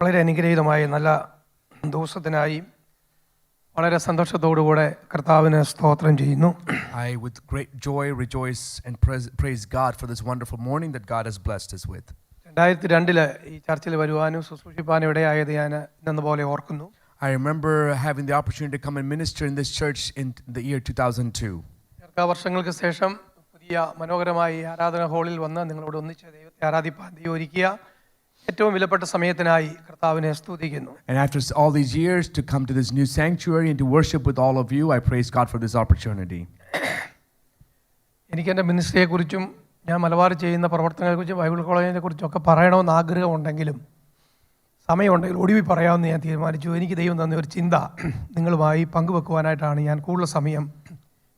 വളരെ അനുഗ്രഹീതമായ നല്ല ദിവസത്തിനായി വളരെ സന്തോഷത്തോടുകൂടെ കർത്താവിനെ സ്തോത്രം ചെയ്യുന്നു. I with great joy rejoice and praise God for this wonderful morning that God has blessed us with. 2002 ഈ ചർച്ചിൽ വരുവാനും ശുശ്രൂഷിപ്പാനും ഇടയായത് ഞാൻ ഇന്നതുപോലെ ഓർക്കുന്നു. I remember having the opportunity to come and minister in this church in the year 2002. വർഷങ്ങൾക്ക് ശേഷം പുതിയ മനോഹരമായ ആരാധന ഹാളിൽ വന്ന് നിങ്ങളോട് ഒന്നിച്ച് ദൈവത്തെ ആരാധിപ്പാൻ ദൈവം ഒരുക്കിയ ഏറ്റവും വിലപ്പെട്ട സമയത്തിനായി കർത്താവിനെ സ്തുതിക്കുന്നു. And after all these years to come to this new sanctuary and to worship with all of you, I praise God for this opportunity. എനിക്ക് എൻ്റെ മിനിസ്ട്രിയെക്കുറിച്ചും ഞാൻ മലബാർ ചെയ്യുന്ന പ്രവർത്തനങ്ങളെക്കുറിച്ചും ബൈബിൾ കോളേജിനെ കുറിച്ചും ഒക്കെ പറയണമെന്ന് ആഗ്രഹമുണ്ടെങ്കിലും സമയമുണ്ടെങ്കിൽ ഒടുവിൽ പറയാമെന്ന് ഞാൻ തീരുമാനിച്ചു. എനിക്ക് ദൈവം തന്ന ഒരു ചിന്ത നിങ്ങളുമായി പങ്കുവെക്കുവാനായിട്ടാണ് ഞാൻ കൂടുതൽ സമയം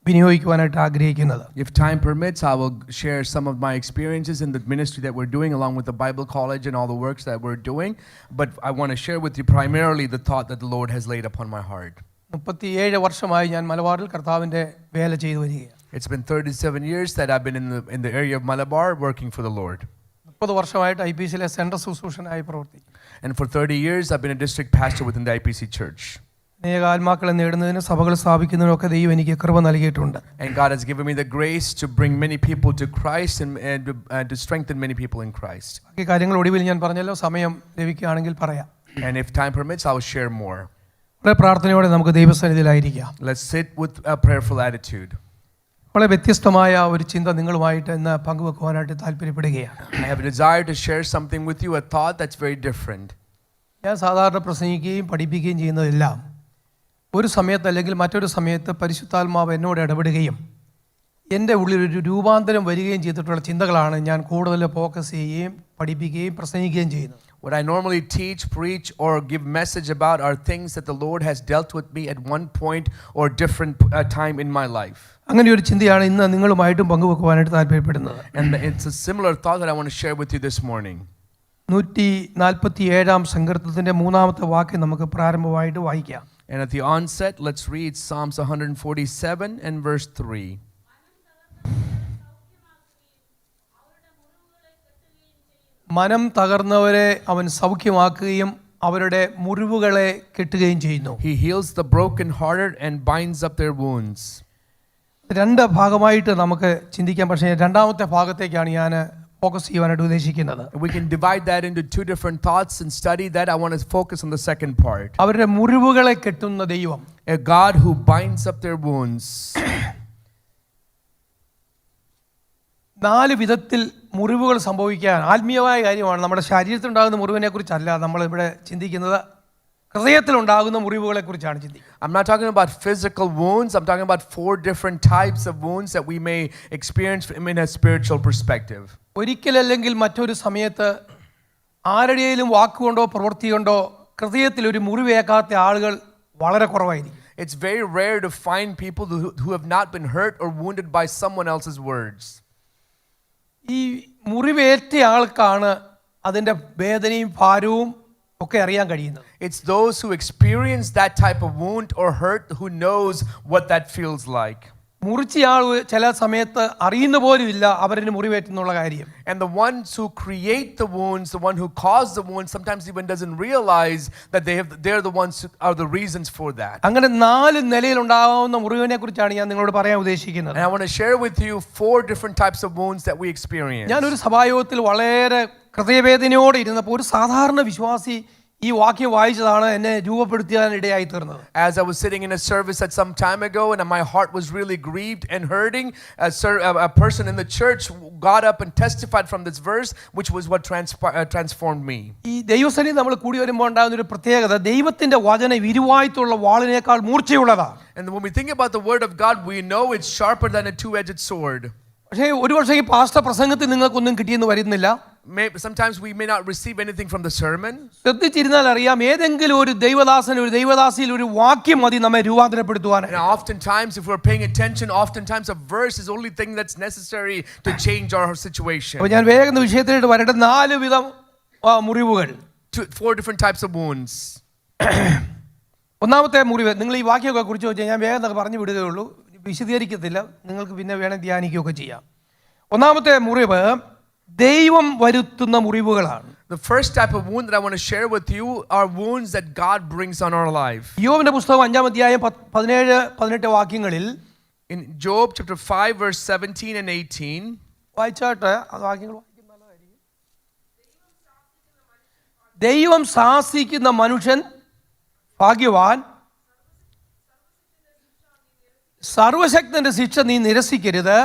വിനിയോഗിക്കുവാനായിട്ട് ആഗ്രഹിക്കുന്നത്. If time permits, I will share some of my experiences in the ministry that we're doing along with the Bible College and all the works that we're doing. But I want to share with you primarily the thought that the Lord has laid upon my heart. 37 വർഷമായി ഞാൻ മലബാറിൽ കർത്താവിൻ്റെ വേല ചെയ്തു വരികയാണ്. It's been 37 years that I've been in the area of Malabar working for the Lord. 30 വർഷമായിട്ട് IPCയിലെ central ശുശ്രൂഷനായി പ്രവർത്തിച്ചു. And for 30 years I've been a district pastor within the IPC church. അനേക ആത്മാക്കളെ നേടുന്നതിനും സഭകൾ സ്ഥാപിക്കുന്നതിനൊക്കെ ദൈവം എനിക്ക് കൃപ നൽകിയിട്ടുണ്ട്. And God has given me the grace to bring many people to Christ and to strengthen many people in Christ. ഈ കാര്യങ്ങൾ ഒടുവിൽ ഞാൻ പറഞ്ഞല്ലോ, സമയം ലഭിക്കുകയാണെങ്കിൽ പറയാം. And if time permits, I will share more. വളരെ പ്രാർത്ഥനയോടെ നമുക്ക് ദൈവസന്നിധിയിലായിരിക്കാം. Let's sit with a prayerful attitude. വളരെ വ്യത്യസ്തമായ ഒരു ചിന്ത നിങ്ങളുമായിട്ട് ഇന്ന് പങ്കുവെക്കുവാനായിട്ട് താല്പര്യപ്പെടുകയാണ്. I have a desire to share something with you, a thought that's very different. ഞാൻ സാധാരണ പ്രസംഗിക്കുകയും പഠിപ്പിക്കുകയും ചെയ്യുന്നതെല്ലാം ഒരു സമയത്ത് അല്ലെങ്കിൽ മറ്റൊരു സമയത്ത് പരിശുദ്ധാത്മാവ് എന്നോട് ഇടപെടുകയും എൻ്റെ ഉള്ളിലൊരു രൂപാന്തരം വരികയും ചെയ്തിട്ടുള്ള ചിന്തകളാണ് ഞാൻ കൂടുതൽ ഫോക്കസ് ചെയ്യുകയും പഠിപ്പിക്കുകയും പ്രസംഗിക്കുകയും ചെയ്യുന്നത്. What I normally teach, preach or give message about are things that the Lord has dealt with me at one point or different time in my life. അങ്ങനെ ഒരു ചിന്തയാണ് ഇന്ന് നിങ്ങളുമായിട്ടും പങ്കുവെക്കുവാനായിട്ട് താല്പര്യപ്പെടുന്നത്. And it's a similar thought that I want to share with you this morning. 147 സങ്കീർത്തനത്തിൻ്റെ 3-ാമത്തെ വാക്യം നമുക്ക് പ്രാരംഭമായിട്ട് വായിക്കാം. And at the onset, let's read Psalms 147 and verse 3. മനം തകർന്നവരെ അവൻ സൗഖ്യമാക്കുകയും അവരുടെ മുറിവുകളെ കെട്ടുകയും ചെയ്യുന്നു. He heals the broken-hearted and binds up their wounds. രണ്ട് ഭാഗമായിട്ട് നമുക്ക് ചിന്തിക്കാം. പക്ഷേ രണ്ടാമത്തെ ഭാഗത്തേക്കാണ് ഞാൻ ഫോക്കസ് ചെയ്യാനായിട്ട് ഉദ്ദേശിക്കുന്നത്. We can divide that into two different thoughts and study that. I want to focus on the second part. അവരുടെ മുറിവുകളെ കെട്ടുന്ന ദൈവം, A God who binds up their wounds. 4 വിധത്തിൽ മുറിവുകൾ സംഭവിക്കാൻ ആത്മീയമായ കാര്യമാണ്. നമ്മുടെ ശരീരത്തിലുണ്ടാകുന്ന മുറിവിനെ കുറിച്ചല്ല നമ്മൾ ഇവിടെ ചിന്തിക്കുന്നത്, ഹൃദയത്തിലുണ്ടാകുന്ന മുറിവുകളെ കുറിച്ചാണ് ചിന്തിക്കുന്നത്. I'm not talking about physical wounds. I'm talking about 4 different types of wounds that we may experience in a spiritual perspective. ഒരിക്കലല്ലെങ്കിൽ മറ്റൊരു സമയത്ത് ആരുടെയും വാക്കുകൊണ്ടോ പ്രവൃത്തി കൊണ്ടോ ഹൃദയത്തിൽ ഒരു മുറിവേക്കാത്ത ആളുകൾ വളരെ കുറവായിരിക്കും. It's very rare to find people who have not been hurt or wounded by someone else's words. ഈ മുറിവേറ്റ ആൾക്കാണ് അതിൻ്റെ വേദനയും ഭാരവും ഒക്കെ അറിയാൻ കഴിയുന്നത്. It's those who experience that type of wound or hurt who knows what that feels like. മുറിച്ചയാൾ ചില സമയത്ത് അറിയുന്ന പോലും ഇല്ല അവരിന് മുറിവേറ്റെന്നുള്ള കാര്യം. And the ones who create the wounds, the one who caused the wounds, sometimes even doesn't realize that they're the ones who are the reasons for that. അങ്ങനെ 4 നിലയിൽ ഉണ്ടാവുന്ന മുറിവിനെ കുറിച്ചാണ് ഞാൻ നിങ്ങളോട് പറയാൻ ഉദ്ദേശിക്കുന്നത്. And I want to share with you 4 different types of wounds that we experience. ഞാൻ ഒരു സഭായോഗത്തിൽ വളരെ ഹൃദയവേദനയോടെ ഇരുന്നപ്പോൾ ഒരു സാധാരണ വിശ്വാസി ഈ വാക്യം വായിച്ചതാണ് എന്നെ രൂപപ്പെടുത്താൻ ഇടയായി തീർന്നത്. As I was sitting in a service at some time ago and my heart was really grieved and hurting, a person in the church got up and testified from this verse, which was what transformed me. ഈ ദൈവസന്നിധി നമ്മൾ കൂടി വരുമ്പോൾ ഉണ്ടാകുന്ന ഒരു പ്രത്യേകത, ദൈവത്തിന്റെ വചനം ഇരുവായ്ത്തുള്ള വാളിനേക്കാൾ മൂർച്ചയുള്ളതാണ്. And when we think about the word of God, we know it's sharper than a two-edged sword. പക്ഷേ ഒരു പക്ഷേ ഈ പാസ്റ്റർ പ്രസംഗത്തിൽ നിങ്ങൾക്കൊന്നും കിട്ടിയെന്ന് വരുന്നില്ല. Sometimes we may not receive anything from the sermon. ശ്രദ്ധിച്ചിരുന്നാൽ അറിയാം, ഏതെങ്കിലും ഒരു ദൈവദാസൻ ഒരു ദൈവദാസിയിൽ ഒരു വാക്യം മതി നമ്മെ രൂപാന്തരപ്പെടുത്തുവാൻ. And oftentimes if we're paying attention, oftentimes a verse is the only thing that's necessary to change our situation. അപ്പോൾ ഞാൻ വേഗം വിഷയത്തിലേക്ക് വരട്ടെ. 4 വിധം മുറിവുകൾ, 4 different types of wounds. ഒന്നാമത്തെ മുറിവ്, നിങ്ങൾ ഈ വാക്യമൊക്കെ കുറിച്ച് വെച്ചാൽ ഞാൻ വേഗം പറഞ്ഞു വിടുകയുള്ളൂ, വിശദീകരിക്കത്തില്ല, നിങ്ങൾക്ക് പിന്നെ വേണം ധ്യാനിക്കുകയൊക്കെ ചെയ്യാം. ഒന്നാമത്തെ മുറിവ് ദൈവം വരുത്തുന്ന മുറിവുകളാണ്. The first type of wound that I want to share with you are wounds that God brings on our life. യോബിന്റെ പുസ്തകം 5-ാം അധ്യായം 17-18 വാക്യങ്ങളിൽ In Job chapter 5 verse 17 and 18, വായിച്ചാട്ട് അത് വാക്യങ്ങൾ വായിക്കുന്ന നല്ലതായിരിക്കും. ദൈവം ശാസിക്കുന്ന മനുഷ്യൻ ഭാഗ്യവാൻ, സർവശക്തന്റെ ശിക്ഷ നീ നിരസിക്കരുത്,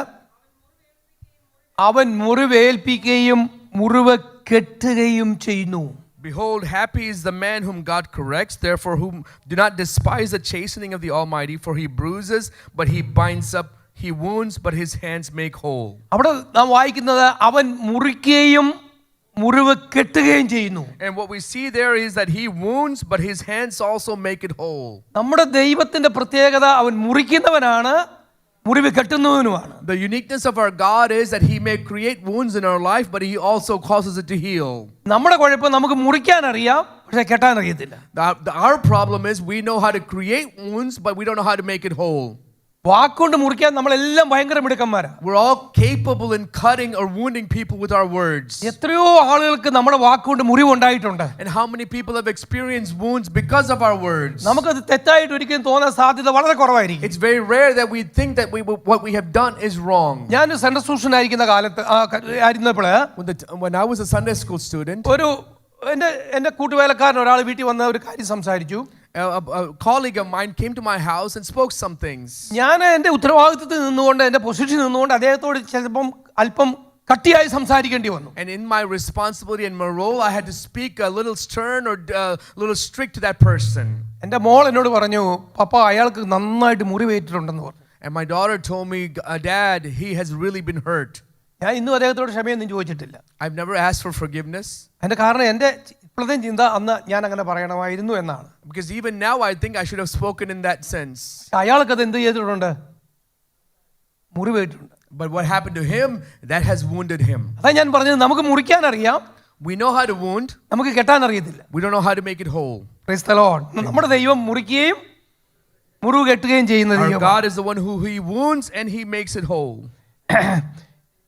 അവൻ മുറിവേൽപ്പിക്കുകയും മുറിവ് കെട്ടുകയും ചെയ്യുന്നു. behold, happy is the man whom God corrects, therefore whom do not despise the chastening of the Almighty, for he bruises, but he binds up, he wounds, but his hands make whole. അവിടെ നാം വായിക്കുന്നത് അവൻ മുറിക്കുകയും മുറിവ് കെട്ടുകയും ചെയ്യുന്നു. And what we see there is that he wounds, but his hands also make it whole. നമ്മുടെ ദൈവത്തിന്റെ പ്രത്യേകത അവൻ മുറിക്കുന്നവനാണ്, മുറിവ് കെട്ടുന്നവനുമാണ്. The uniqueness of our God is that he may create wounds in our life, but he also causes it to heal. നമ്മുടെ കുഴപ്പം നമുക്ക് മുറിക്കാൻ അറിയാം, പക്ഷെ കെട്ടാൻ അറിയത്തില്ല. Our problem is we know how to create wounds, but we don't know how to make it whole. വാക്കുകൊണ്ട് മുറിക്കാൻ നമ്മളെല്ലാം ഭയങ്കര മിടുക്കന്മാരാ. We're all capable in cutting or wounding people with our words. എത്രയോ ആളുകൾക്ക് നമ്മുടെ വാക്കുകൊണ്ട് മുറിവുണ്ടായിട്ടുണ്ട്. And how many people have experienced wounds because of our words? നമുക്കത് തെറ്റായിട്ട് ഒരിക്കലും തോന്നാൻ സാധ്യത വളരെ കുറവായിരിക്കും. It's very rare that we think that what we have done is wrong. ഞാൻ സെൻട്രൽ സൂഷൻ ആയിരിക്കുന്ന കാലത്ത് ആയിരുന്നപ്പോൾ When I was a Sunday school student, ഒരു എൻ്റെ കൂട്ടുവേലക്കാരൻ ഒരാൾ വീട്ടിൽ വന്ന ഒരു കാര്യം സംസാരിച്ചു. a colleague of mine came to my house and spoke some things. ഞാൻ എൻ്റെ ഉത്തരവാദിത്വത്തിൽ നിന്നുകൊണ്ട് എൻ്റെ പൊസിഷനിൽ നിന്നുകൊണ്ട് അദ്ദേഹത്തോട് ചിലപ്പം അല്പം കട്ടിയായി സംസാരിക്കേണ്ടി വന്നു. And in my responsibility and my role, I had to speak a little stern or a little strict to that person. എൻ്റെ മോൾ എന്നോട് പറഞ്ഞു, പപ്പ അയാൾക്ക് നന്നായിട്ട് മുറിവേറ്റിട്ടുണ്ടെന്ന് പറഞ്ഞു. And my daughter told me, Dad, he has really been hurt. ഞാൻ ഇന്നും അദ്ദേഹത്തോട് ക്ഷമയൊന്നും ചോദിച്ചിട്ടില്ല. I've never asked for forgiveness. അതിൻ്റെ കാരണം എൻ്റെ ഇപ്പോഴത്തെ ചിന്ത അന്ന് ഞാൻ അങ്ങനെ പറയണമായിരുന്നു എന്നാണ്. Because even now I think I should have spoken in that sense. അയാൾക്കത് എന്ത് ചെയ്തിട്ടുണ്ട്? മുറിവേറ്റിട്ടുണ്ട്. But what happened to him, that has wounded him. അതാ ഞാൻ പറഞ്ഞത്, നമുക്ക് മുറിക്കാൻ അറിയാം, We know how to wound. നമുക്ക് കെട്ടാൻ അറിയത്തില്ല. We don't know how to make it whole. Praise the Lord. നമ്മുടെ ദൈവം മുറിക്കുകയും മുറിവ് കെട്ടുകയും ചെയ്യുന്ന Our ദൈവമാണ്. God is the one who he wounds and he makes it whole.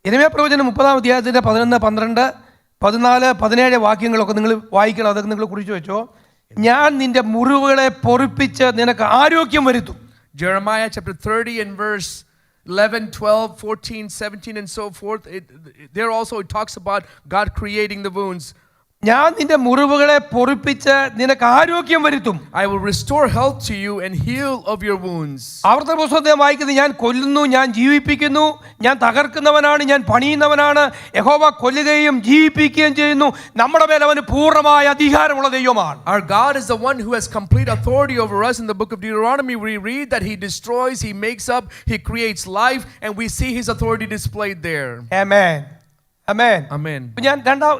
യിരെമ്യാ പ്രവചനം 30-ാം അധ്യായത്തിന്റെ 11, 12, 14, 17 വാക്യങ്ങളൊക്കെ നിങ്ങൾ വായിക്കണം. അതൊക്കെ നിങ്ങൾ കുറിച്ച് വെച്ചോ. ഞാൻ നിന്റെ മുറിവുകളെ പൊറിപ്പിച്ച് നിനക്ക് ആരോഗ്യം വരുത്തും. Jeremiah chapter 30 and verse 11, 12, 14, 17 and so forth. There also it talks about God creating the wounds. ഞാൻ നിന്റെ മുറിവുകളെ പൊറിപ്പിച്ച് നിനക്ക് ആരോഗ്യം വരുത്തും. I will restore health to you and heal of your wounds. ആവർത്തന പുസ്തകത്തിൽ വായിക്കുന്നത്, ഞാൻ കൊല്ലുന്നു, ഞാൻ ജീവിപ്പിക്കുന്നു, ഞാൻ തകർക്കുന്നവനാണ്, ഞാൻ പണിയുന്നവനാണ്. യഹോവ കൊല്ലുകയും ജീവിപ്പിക്കുകയും ചെയ്യുന്നു. നമ്മുടെ മേൽ അവന് പൂർണ്ണമായ അധികാരമുള്ള ദൈവമാണ്. Our God is the one who has complete authority over us. In the book of Deuteronomy we read that he destroys, he makes up, he creates life, and we see his authority displayed there. Amen, amen. Amen.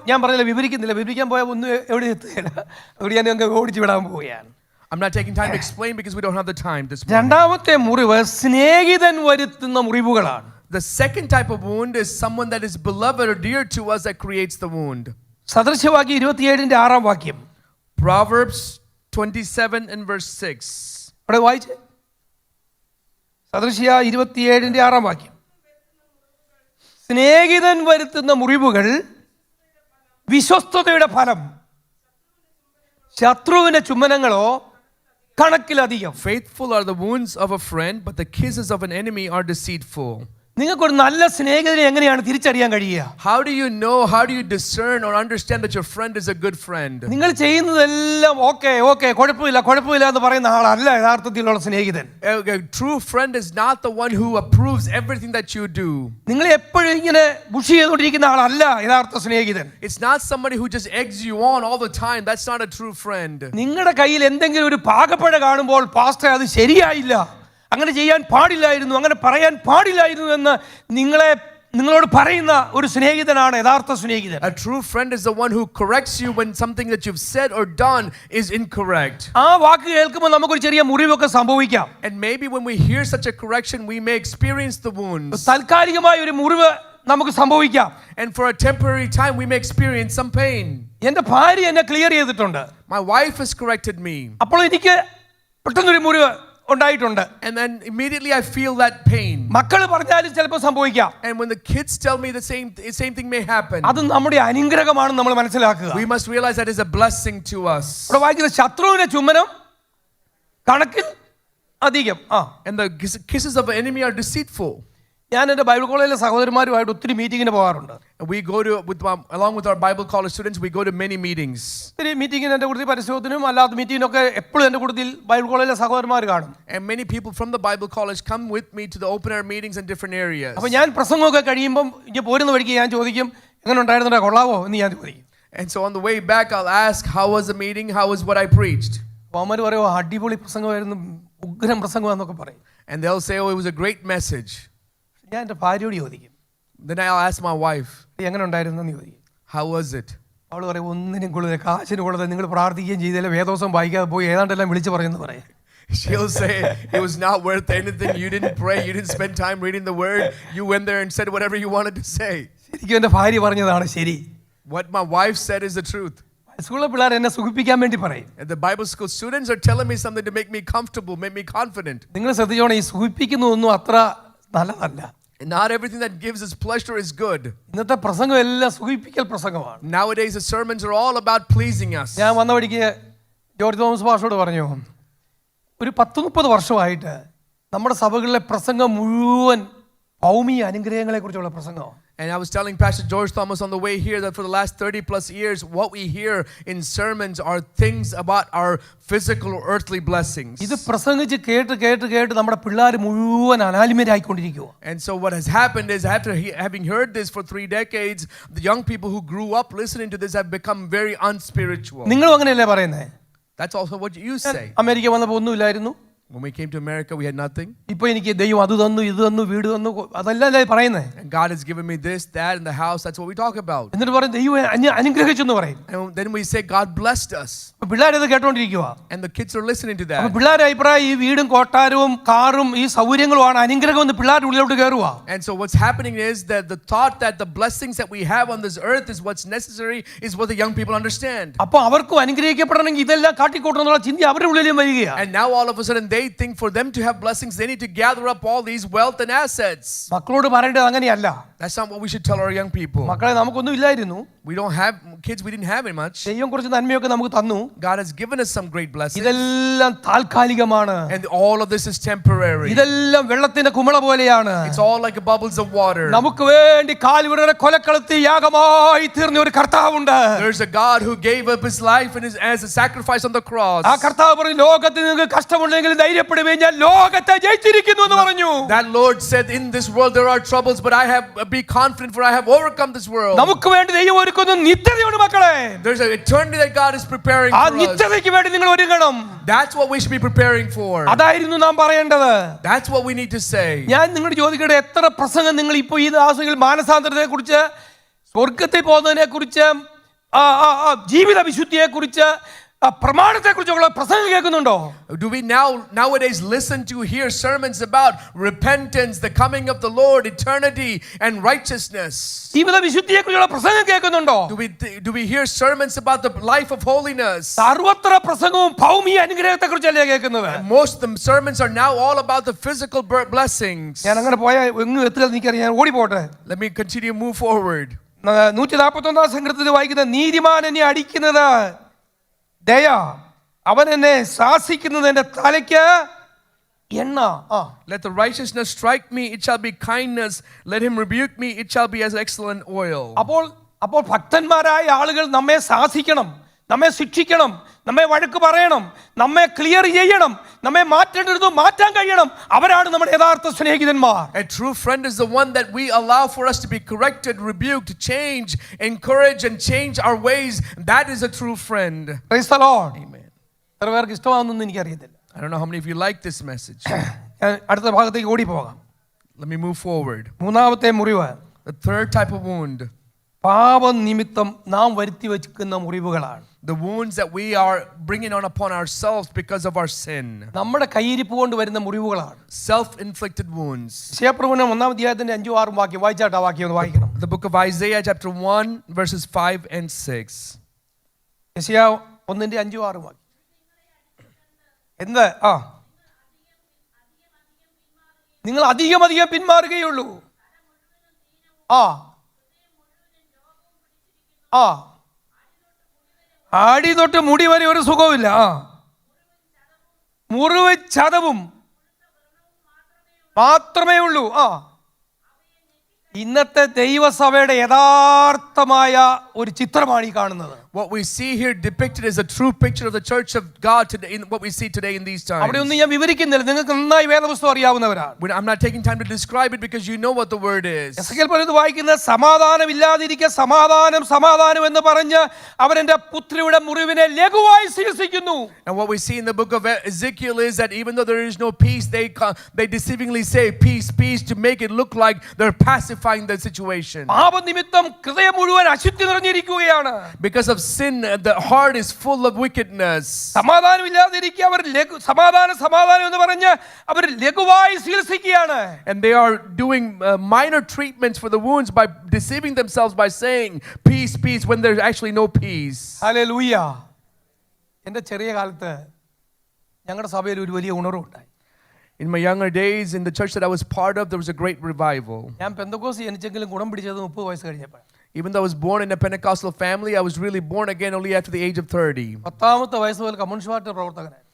ഞാൻ പറഞ്ഞില്ല, വിവരിക്കാൻ പോയാൽ ഒന്നും എവിടെ എത്തുകയില്ല. അവിടെ ഞാൻ അങ്ങ് ഓടിച്ചു വിടാൻ പോവുകയാണ്. I'm not taking time to explain because we don't have the time this morning. രണ്ടാമത്തെ മുറിവ് സ്നേഹിതൻ വരുത്തുന്ന മുറിവുകളാണ്. The second type of wound is someone that is beloved or dear to us that creates the wound. സദൃശവാക്യം 27-ന്റെ 6-ാം വാക്യം. Proverbs 27 and verse 6. അവിടെ വായിച്ചേ. സദൃശ 27-ന്റെ 6-ാം വാക്യം. സ്നേഹിതൻ വരുത്തുന്ന മുറിവുകൾ വിശ്വസ്തതയുടെ ഫലം, ശത്രുവിന്റെ ചുംബനങ്ങളോ കണക്കിലധികം. Faithful are the wounds of a friend, but the kisses of an enemy are deceitful. നിങ്ങൾക്കൊരു നല്ല സ്നേഹിതനെ എങ്ങനെയാണ് തിരിച്ചറിയാൻ കഴിയുക? How do you know, how do you discern or understand that your friend is a good friend? നിങ്ങൾ ചെയ്യുന്നതെല്ലാം okay കുഴപ്പമില്ല എന്ന് പറയുന്ന ആളല്ല യഥാർത്ഥത്തിലുള്ള സ്നേഹിതൻ. A true friend is not the one who approves everything that you do. നിങ്ങൾ എപ്പോഴും ഇങ്ങനെ പുഷ് ചെയ്തുകൊണ്ടിരിക്കുന്ന ആളല്ല യഥാർത്ഥ സ്നേഹിതൻ. It's not somebody who just eggs you on all the time. That's not a true friend. നിങ്ങളുടെ കയ്യിൽ എന്തെങ്കിലും ഒരു പാകപ്പഴ കാണുമ്പോൾ, പാസ്റ്റർ അത് ശരിയായില്ല, അങ്ങനെ ചെയ്യാൻ പാടില്ലായിരുന്നു, അങ്ങനെ പറയാൻ പാടില്ലായിരുന്നു എന്ന് നിങ്ങളോട് പറയുന്ന ഒരു സ്നേഹിതനാണ് യഥാർത്ഥ സ്നേഹിതൻ. A true friend is the one who corrects you when something that you've said or done is incorrect. ആ വാക്ക് കേൾക്കുമ്പോൾ നമുക്കൊരു ചെറിയ മുറിവൊക്കെ സംഭവിക്കാം. And maybe when we hear such a correction, we may experience the wounds. താൽക്കാലികമായ ഒരു മുറിവ് നമുക്ക് സംഭവിക്കാം. And for a temporary time, we may experience some pain. എൻ്റെ ഭാര്യ എന്നെ ക്ലിയർ ചെയ്തിട്ടുണ്ട്. My wife has corrected me. അപ്പോൾ എനിക്ക് പെട്ടെന്നൊരു മുറിവ് ഉണ്ടായിട്ടുണ്ട്. And then immediately I feel that pain. മക്കൾ പറഞ്ഞാലും ചിലപ്പോൾ സംഭവിക്കാം. And when the kids tell me the same thing may happen. അത് നമ്മുടെ അനുഗ്രഹമാണെന്ന് നമ്മൾ മനസ്സിലാക്കുക. We must realize that is a blessing to us. ഇവിടെ വായിക്കുന്ന ശത്രുവിന്റെ ചുംബനം കണക്കിൽ അധികം. And the kisses of an enemy are deceitful. ഞാൻ എൻ്റെ ബൈബിൾ കോളേജിലെ സഹോദരന്മാരുമായിട്ട് ഒത്തിരി മീറ്റിങ്ങിന് പോകാറുണ്ട്. We go to along with our Bible college students, we go to many meetings. ഒത്തിരി മീറ്റിങ്ങിന് എൻ്റെ കൂട്ടത്തിൽ പരിശോധനയും അല്ലാത്ത മീറ്റിങ്ങിനൊക്കെ എപ്പോഴും എൻ്റെ കൂട്ടത്തിൽ ബൈബിൾ കോളേജിലെ സഹോദരന്മാർ കാണും. And many people from the Bible college come with me to the open air meetings in different areas. അപ്പോൾ ഞാൻ പ്രസംഗമൊക്കെ കഴിയുമ്പം ഇങ്ങനെ പോരുന്ന വഴിക്ക് ഞാൻ ചോദിക്കും, എങ്ങനെ ഉണ്ടായിരുന്നോ, കൊള്ളാവോ എന്ന് ഞാൻ ചോദിക്കും. And so on the way back I'll ask, how was the meeting, how was what I preached? അവന്മാർ പറയുമോ അടിപൊളി പ്രസംഗമായിരുന്നു, ഉഗ്രം പ്രസംഗമാണെന്നൊക്കെ പറയും. And they'll say, oh, it was a great message. ഞാൻ എൻ്റെ ഭാര്യയോട് ചോദിക്കും, Then I'll ask my wife, എങ്ങനെ ഉണ്ടായിരുന്നു എന്ന് ചോദിക്കും. how was it? അവൾ പറയും, ഒന്നിനും കൊള്ളുക, കാശിന് കൊള്ളുക, നിങ്ങൾ പ്രാർത്ഥിക്കുകയും ചെയ്തില്ല, വേദോസം വായിക്കാതെ പോയി ഏതാണ്ടെല്ലാം വിളിച്ച് പറയുമെന്ന് പറയും. She'll say, it was not worth anything. You didn't pray, you didn't spend time reading the word, you went there and said whatever you wanted to say. ശരിക്കും എൻ്റെ ഭാര്യ പറഞ്ഞതാണ് ശരി. What my wife said is the truth. സ്കൂളിലെ പിള്ളേർ എന്നെ സുഖിപ്പിക്കാൻ വേണ്ടി പറയും. And the Bible school students are telling me something to make me comfortable, make me confident. നിങ്ങൾ ശ്രദ്ധിച്ചോണം, ഈ സുഖിപ്പിക്കുന്നതൊന്നും അത്ര നല്ലതല്ല. Not everything that gives us pleasure is good. ഇന്നത്തെ പ്രസംഗം എല്ലാം സുഖിപ്പിക്കൽ പ്രസംഗമാണ്. Nowadays the sermons are all about pleasing us. ഞാൻ വന്ന വഴിക്ക് ജോർജ് തോമസ് പാസ്റ്ററോട് പറഞ്ഞു, ഒരു 10-30 വർഷമായിട്ട് നമ്മുടെ സഭകളിലെ പ്രസംഗം മുഴുവൻ ഭൗമിക അനുഗ്രഹങ്ങളെ കുറിച്ചുള്ള പ്രസംഗമാണ്. And I was telling Pastor George Thomas on the way here that for the last 30 plus years, what we hear in sermons are things about our physical or earthly blessings. ഇത് പ്രസംഗിച്ച് കേട്ട് നമ്മുടെ പിള്ളേർ മുഴുവൻ അനാലിമരായിക്കൊണ്ടിരിക്കുക. And so what has happened is, after having heard this for 3 decades, the young people who grew up listening to this have become very unspiritual. നിങ്ങളും അങ്ങനെയല്ലേ പറയുന്നേ? That's also what you say. America വന്നപ്പോൾ ഒന്നുമില്ലായിരുന്നു. When we came to America, we had nothing. ഇപ്പോൾ എനിക്ക് ദൈവം അത് തന്നു, ഇത് തന്നു, വീട് തന്നു, അതല്ലേ പറയുന്നേ? And God has given me this, that, and the house. That's what we talk about. എന്നിട്ട് പറയും ദൈവം അനുഗ്രഹിച്ചു എന്ന് പറയും. And then we say God blessed us. പിള്ളേർ ഇത് കേട്ടോണ്ടിരിക്കുക. And the kids are listening to that. അപ്പോൾ പിള്ളേരുടെ അഭിപ്രായം ഈ വീടും കൊട്ടാരവും കാറും ഈ സൗകര്യങ്ങളുമാണ് അനുഗ്രഹം എന്ന് പിള്ളേരുടെ ഉള്ളിലോട്ട് കയറുക. And so what's happening is that the thought that the blessings that we have on this earth is what's necessary is what the young people understand. അപ്പോൾ അവർക്കും അനുഗ്രഹിക്കപ്പെടണമെങ്കിൽ ഇതെല്ലാം കാട്ടിക്കൂട്ടണമെന്നുള്ള ചിന്ത അവരുടെ ഉള്ളിലും വരികയാണ്. And now all of a sudden they think for them to have blessings they need to gather up all these wealth and assets. മക്കളോട് പറയേണ്ടത് അങ്ങനെയല്ല. That's not what we should tell our young people. മക്കളെ നമുക്കൊന്നും ഇല്ലായിരുന്നു. We don't have kids, we didn't have it much. ദൈവം കുറച്ച് നന്മയൊക്കെ നമുക്ക് തന്നു. God has given us some great blessings. ഇതെല്ലാം താൽക്കാലികമാണ്. And all of this is temporary. ഇതെല്ലാം വെള്ളത്തിന്റെ കുമിള പോലെയാണ്. It's all like bubbles of water. നമുക്ക് വേണ്ടി കാൽവരിയുടെ കൊലക്കളത്തിൽ യാഗമായി തീർന്ന ഒരു കർത്താവുണ്ട്. There's a God who gave up his life and as a sacrifice on the cross. ആ കർത്താവ് പറഞ്ഞു, ലോകത്തിൽ നിങ്ങൾക്ക് കഷ്ടമുണ്ടെങ്കിൽ ധൈര്യപ്പെടുവീൻ, ഞാൻ ലോകത്തെ ജയിച്ചിരിക്കുന്നു എന്ന് പറഞ്ഞു. That Lord said, in this world there are troubles, but be confident, for I have overcome this world. നമുക്ക് വേണ്ടി ദൈവം ഒരുക്കുന്ന നിത്യതയുണ്ട് മക്കളെ. There's an eternity that God is preparing ആ for us. നിത്യതയ്ക്ക് വേണ്ടി നിങ്ങൾ ഒരുങ്ങണം. That's what we should be preparing for. അതായിരുന്നു നാം പറയേണ്ടത്. That's what we need to say. ഞാൻ നിങ്ങളോട് ചോദിക്കട്ടെ, എത്ര പ്രസംഗം നിങ്ങൾ ഇപ്പോൾ ഈ ദാസങ്ങളിൽ മാനസാന്തരത്തെ കുറിച്ച്, സ്വർഗത്തിൽ പോകുന്നതിനെ കുറിച്ച്, ജീവിത വിശുദ്ധിയെ കുറിച്ച്, പ്രമാണത്തെ കുറിച്ചുള്ള പ്രസംഗം കേൾക്കുന്നുണ്ടോ? Do we nowadays listen to hear sermons about repentance, the coming of the Lord, eternity and righteousness? ജീവിത വിശുദ്ധിയെ കുറിച്ചുള്ള പ്രസംഗം കേൾക്കുന്നുണ്ടോ? Do we hear sermons about the life of holiness? സർവത്ര പ്രസംഗവും ഭൗമിക അനുഗ്രഹത്തെ കുറിച്ചല്ലേ കേൾക്കുന്നത്? Most of the sermons are now all about the physical blessings. ഞാൻ അങ്ങനെ പോയാൽ എങ്ങും എത്തുക എനിക്കറിയാം, ഞാൻ ഓടി പോട്ടെ. Let me continue move forward. 141 സങ്കീർത്തനത്തിൽ വായിക്കുന്ന, നീതിമാൻ എന്നെ അടിക്കുന്നത് ദയ, അവൻ എന്നെ ശാസിക്കുന്നത് എന്റെ തലയ്ക്ക് എണ്ണ. Let the righteousness strike me, it shall be kindness. Let him rebuke me, it shall be as excellent oil. അപ്പോൾ ഭക്തന്മാരായ ആളുകൾ നമ്മെ ശാസിക്കണം, നമ്മെ ശിക്ഷിക്കണം, നമ്മെ വഴക്ക് പറയണം, നമ്മെ ക്ലിയർ ചെയ്യണം, നമ്മെ മാറ്റേണ്ടത് മാറ്റാൻ കഴിയണം. അവരാണ് നമ്മുടെ യഥാർത്ഥ സ്നേഹിതന്മാർ. A true friend is the one that we allow for us to be corrected, rebuked, change, encourage and change our ways. That is a true friend. Praise the Lord. Amen. എത്ര പേർക്ക് ഇഷ്ടമാണെന്നൊന്നും എനിക്കറിയത്തില്ല. I don't know how many of you like this message. അടുത്ത ഭാഗത്തേക്ക് ഓടി പോകാം. Let me move forward. മൂന്നാമത്തെ മുറിവ്, The third type of wound. പാപനിമിത്തം നാം വരുത്തി വെക്കുന്ന മുറിവുകളാണ്. The wounds that we are bringing on upon ourselves because of our sin. നമ്മുടെ കയ്യിരിപ്പ് കൊണ്ട് വരുന്ന മുറിവുകളാണ്. Self-inflicted wounds. യശയ്യാപ്രവചനം 1-ാം അധ്യായത്തിന്റെ 5-6 വാക്യം വായിച്ചാട്ട് ആ വാക്യം ഒന്ന് വായിക്കണം. The book of Isaiah chapter 1 verses 5 and 6. യെശയ്യാ 1-ന്റെ 5-6 വാക്യം. എന്ത്? നിങ്ങൾ അധികം പിന്മാറുകയുള്ളൂ. ആ ആ ആടി തൊട്ട് മുടി വരെ ഒരു സുഖവുമില്ല. മുറിവ് ചതവും മാത്രമേ ഉള്ളൂ. ഇന്നത്തെ ദൈവസഭയുടെ യഥാർത്ഥമായ ഒരു ചിത്രമാണ് ഈ കാണുന്നത്. What we see here depicted is a true picture of the church of God today, in what we see today in these times. അവിടെ ഒന്നും ഞാൻ വിവരിക്കുന്നില്ല, നിങ്ങൾക്ക് നന്നായി വേദപുസ്തകം അറിയാവുന്നവരാണ്. I'm not taking time to describe it because you know what the word is. Ezekiel പറയുന്നത് വായിക്കുന്ന സമാധാനമില്ലാതിരിക്കെ സമാധാനം സമാധാനം എന്ന് പറഞ്ഞ് അവരെന്റെ പുത്രിയുടെ മുറിവിനെ ലഘുവായി ചികിത്സിക്കുന്നു. And what we see in the book of Ezekiel is that even though there is no peace, they deceivingly say peace, peace, to make it look like they're pacifying the situation. പാപനിമിത്തം ഹൃദയം മുഴുവൻ അശുദ്ധി നിറഞ്ഞിരിക്കുകയാണ്. Because of sin, the heart is full of wickedness. സമാധാനമില്ലാതിരിക്കെ അവർ സമാധാനം എന്ന് പറഞ്ഞ് അവർ ലഘുവായി ചികിത്സിക്കുകയാണ്. And they are doing minor treatments for the wounds by deceiving themselves by saying peace, peace, when there's actually no peace. Hallelujah. എൻ്റെ ചെറിയ കാലത്ത് ഞങ്ങളുടെ സഭയിൽ ഒരു വലിയ ഉണർവുണ്ടായി. In my younger days, in the church that I was part of, there was a great revival. ഞാൻ പെന്തക്കോസ്ത് ജനിച്ചെങ്കിലും ഗുണം പിടിച്ചത് 30 വയസ്സ് കഴിഞ്ഞപ്പോൾ. Even though I was born in a Pentecostal family, I was really born again only after the age of 30. 10ാമത്തെ വയസ്സ് മുതൽ communist party പ്രവർത്തകനായി.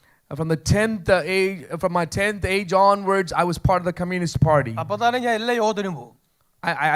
From my 10th age onwards, I was part of the Communist Party. അപ്പോൾ തന്നെ ഞാൻ എല്ലാ യോഗത്തിനും പോകും.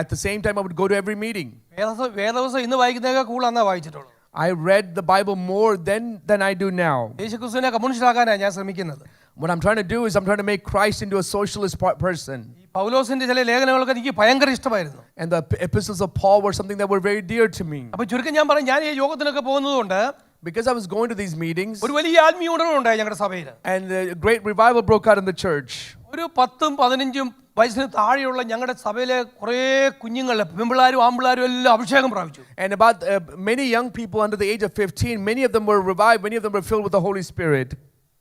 At the same time, I would go to every meeting. വേദപുസ്തകം ഇന്ന് വായിക്കുന്നതൊക്കെ കൂടുതൽ വായിച്ചിട്ടുള്ളൂ. I read the Bible more than I do now. യേശുക്രിസ്തുവിനെ communist ആക്കാനാണ് ഞാൻ ശ്രമിക്കുന്നത്. What I'm trying to do is I'm trying to make Christ into a socialist person. പൗലോസിന്റെ ചില ലേഖനങ്ങളൊക്കെ എനിക്ക് ഭയങ്കര ഇഷ്ടമായിരുന്നു. And the epistles of Paul were something that were very dear to me. അപ്പോൾ ചുരുക്കം ഞാൻ പറയും, ഞാൻ ഈ യോഗത്തിനൊക്കെ പോകുന്നതുകൊണ്ട് Because I was going to these meetings, ഒരു വലിയ ആത്മീയ ഉണർവുണ്ടായി ഞങ്ങളുടെ സഭയിൽ. and a great revival broke out in the church. ഒരു 10ഉം 15ഉം വയസ്സിന് താഴെയുള്ള ഞങ്ങളുടെ സഭയിലെ കുറേ കുഞ്ഞുങ്ങൾ, പെൺപിള്ളാരും ആൺപിള്ളാരും എല്ലാം അഭിഷേകം പ്രാപിച്ചു. And about many young people under the age of 15, many of them were revived, many of them were filled with the Holy Spirit.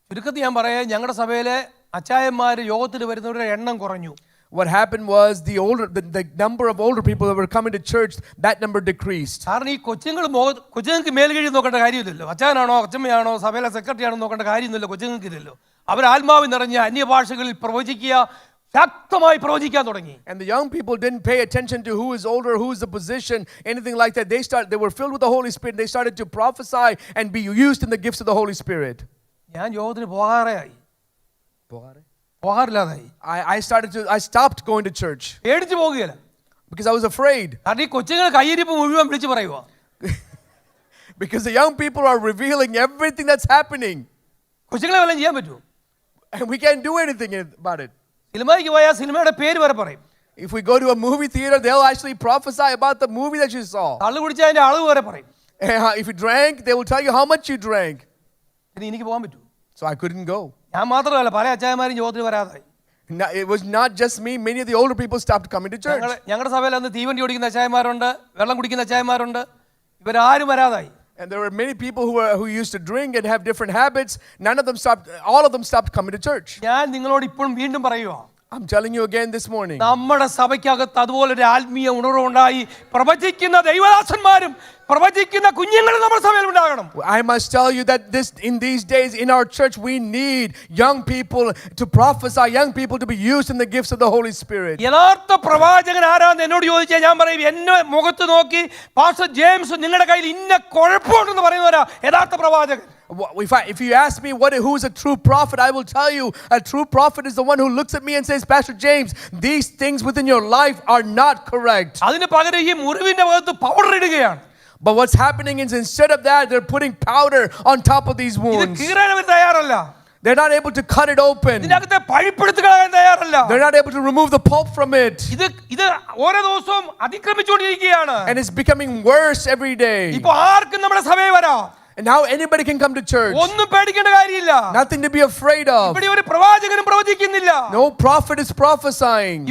ചുരുക്കത്തിൽ ഞാൻ പറയാം, ഞങ്ങളുടെ സഭയിലെ അച്ചായന്മാർ യോഗത്തിൽ വരുന്നവരുടെ എണ്ണം കുറഞ്ഞു. What happened was the number of older people that were coming to church, that number decreased. കാരണം ഈ കൊച്ചുങ്ങൾക്ക് മേൽകീഴി നോക്കേണ്ട കാര്യമില്ലല്ലോ. അച്ഛനാണോ അച്ഛമ്മയാണോ സഭയിലെ സെക്രട്ടറി ആണോ നോക്കേണ്ട കാര്യമൊന്നുമില്ല. കൊച്ചുങ്ങൾക്ക് ഇല്ലല്ലോ. അവർ ആത്മാവിൽ നിറഞ്ഞ അന്യഭാഷകളിൽ പ്രവചിക്കുക, ശക്തമായി പ്രവചിക്കാൻ തുടങ്ങി. And the young people didn't pay attention to who is older, who is the position, anything like that. They were filled with the Holy Spirit. They started to prophesy and be used in the gifts of the Holy Spirit. ഞാൻ യോഗത്തിന് പോകാറില്ലാതായി. I stopped going to church പേടിച്ചു പോകുകയില്ല. because I was afraid. കാരണം ഈ കൊച്ചുങ്ങൾ കയ്യിരിപ്പ് മുഴുവൻ വിളിച്ചു പറയുക. Because the young people are revealing everything that's happening. കൊച്ചുങ്ങളെ വല്ലതും ചെയ്യാൻ പറ്റുമോ? And we can't do anything about it. സിനിമയ്ക്ക് പോയാൽ സിനിമയുടെ പേര് വരെ പറയും. If we go to a movie theater, they'll actually prophesy about the movie that you saw. കള്ളു കുടിച്ചാൽ അതിന്റെ അളവ് വരെ പറയും. If you drank, they will tell you how much you drank. എനിക്ക് പോകാൻ പറ്റൂ. So I couldn't go. ഞാൻ മാത്രമല്ല, പല അച്ചായന്മാരും യോഗത്തിൽ വരാതായി. It was not just me. Many of the older people stopped coming to church. ഞങ്ങളുടെ സഭയിൽ അന്ന് തീവണ്ടി ഓടിക്കുന്ന അച്ചായന്മാരുണ്ട്, വെള്ളം കുടിക്കുന്ന അച്ചായന്മാരുണ്ട്. ഇവരാരും വരാതായി. And there were many people who used to drink and have different habits. All of them stopped coming to church. ഞാൻ നിങ്ങളോട് ഇപ്പോഴും വീണ്ടും പറയുക, I'm telling you again this morning. നമ്മുടെ സഭയ്ക്കകത്ത് അതുപോലൊരു ആത്മീയ ഉണർവുണ്ടായി പ്രവചിക്കുന്ന ദൈവദാസന്മാരും പ്രവചിക്കുന്ന കുഞ്ഞുങ്ങളും നമ്മുടെ സഭയിൽ ഉണ്ടാകണം. I must tell you that in these days in our church we need young people to prophesy, young people to be used in the gifts of the Holy Spirit. യഥാർത്ഥ പ്രവാചകൻ ആരാന്ന് എന്നോട് ചോദിച്ചാൽ ഞാൻ പറയും, എന്നെ മുഖത്ത് നോക്കി പാസ്റ്റർ ജെയിംസ് നിങ്ങളുടെ കയ്യിൽ ഇന്ന കുഴപ്പമുണ്ടെന്ന് പറയുന്നവരാ യഥാർത്ഥ പ്രവാചകൻ. If you ask me who is a true prophet, I will tell you a true prophet is the one who looks at me and says, Pastor James, these things within your life are not correct. അതിന് പകരം ഈ മുറിവിന്റെ ഭാഗത്ത് powder ഇടുകയാണ്. But what's happening is instead of that, they're putting powder on top of these wounds. They're not able to cut it open. They're not able to remove the pulp from it. And it's becoming worse every day. And now anybody can come to church. Nothing to be afraid of. No prophet is prophesying.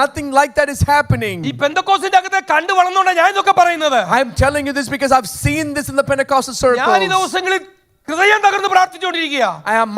Nothing like that is happening. I'm telling you this because I've seen this in the Pentecostal circles. ഹൃദയം തകർന്ന് പ്രാർത്ഥിച്ചുകൊണ്ടിരിക്കുക.